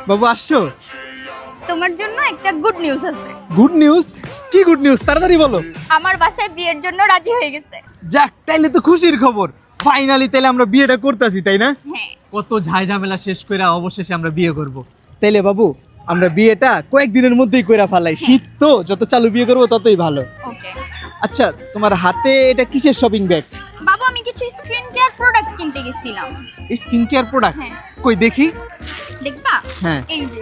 বাবু আসছো? তোমার জন্য একটা গুড নিউজ আছে। Good news? কি গুড নিউজ, তাড়াতাড়ি বলো। আমার বাসায় বিয়ের জন্য রাজি হয়ে গেছে। যাক, তাইলে তো খুশির খবর। ফাইনালি তাইলে আমরা বিয়েটা করতেছি, তাই না? হ্যাঁ। কত ঝাই ঝামেলা শেষ করে অবশেষে আমরা বিয়ে করব। তাইলে বাবু আমরা বিয়েটা কয়েকদিনের মধ্যেই কইরা ফেলাই। শীত তো, যত চালু বিয়ে করবো ততই ভালো। ওকে। আচ্ছা, তোমার হাতে এটা কিসের শপিং ব্যাগ? বাবু আমি কিছু স্কিন কেয়ার প্রোডাক্ট কিনতে গেছিলাম। Skin care product? হ্যাঁ। কই দেখি। দেখবা? হ্যাঁ। এই যে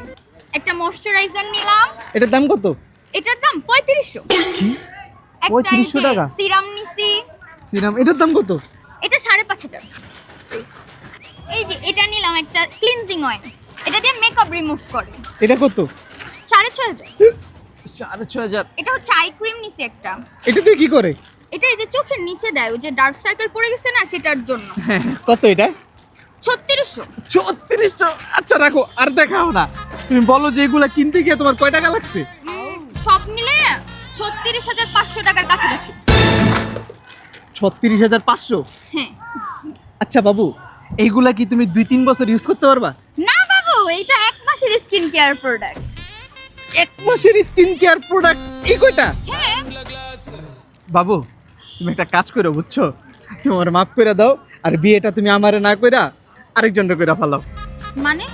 একটা ময়শ্চারাইজার নিলাম। এটার দাম কত? এটার দাম 3500। কি? একটা 3500 টাকা? সিরাম নিছি। সিরাম, এটার দাম কত? এটা 5500। এই যে এটা নিলাম একটা ক্লিনজিং অয়েল। এটা দিয়ে মেকআপ রিমুভ করে। এটা কত? 6500। 6500। এটা হচ্ছে আই ক্রিম নিছি একটা। এটা দিয়ে কি করে? এটা এই যে চোখের নিচে দেয়, ওই যে ডার্ক সার্কেল পড়ে গেছে না, সেটার জন্য। কত এটা? 3600। 3600? আচ্ছা রাখো, আর দেখাও না। তুমি বলো যে এগুলা কিনতে গিয়ে তোমার কয় টাকা লাগছে? সব মিলে 36500 টাকার কাছাকাছি। 36500? হ্যাঁ। আচ্ছা বাবু, এইগুলা কি তুমি 2-3 বছর ইউজ করতে পারবা? না বাবু, এটা 1 মাসের স্কিন কেয়ার প্রোডাক্ট। 1 মাসের স্কিন কেয়ার প্রোডাক্ট এই কয়টা? হ্যাঁ। বাবু তুমি একটা কাজ করো, বুঝছো? তুমি আমার মাফ করে দাও, আর বিয়েটা তুমি আমারে না কইরা আরেকজনের কইরা ফেলাও। মানে?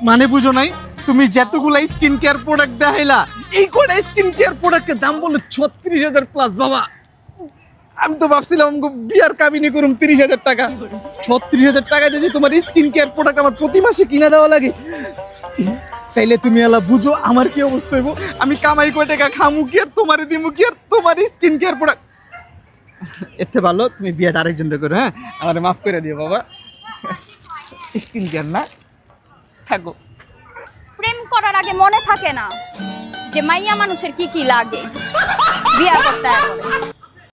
মানে বুঝো নাই? তুমি যতগুলা স্কিন কেয়ার প্রোডাক্ট দেখাইলা, এই কয়টা স্কিন কেয়ার প্রোডাক্টের দাম বলে 36,000 প্লাস। বাবা আমি তো ভাবছিলাম বিয়ার কাবিনী করুম 30,000 টাকা। 36,000 টাকা দিয়ে যে তোমার স্কিন কেয়ার প্রোডাক্ট আমার প্রতি মাসে কিনা দেওয়া লাগে, তাইলে তুমি এলা বুঝো আমার কি অবস্থা হইব। আমি কামাই কয় টাকা খামু কি আর তোমারে দিমু কি আর তোমার স্কিন কেয়ার প্রোডাক্ট। এতে ভালো তুমি বিয়েটা আরেকজনের করো। হ্যাঁ, আমারে মাফ করে দিও বাবা। স্কিন কেয়ার না থাকো। প্রেম করার আগে মনে থাকে না যে মাইয়া মানুষের কি কি লাগে বিয়া করতে হয়।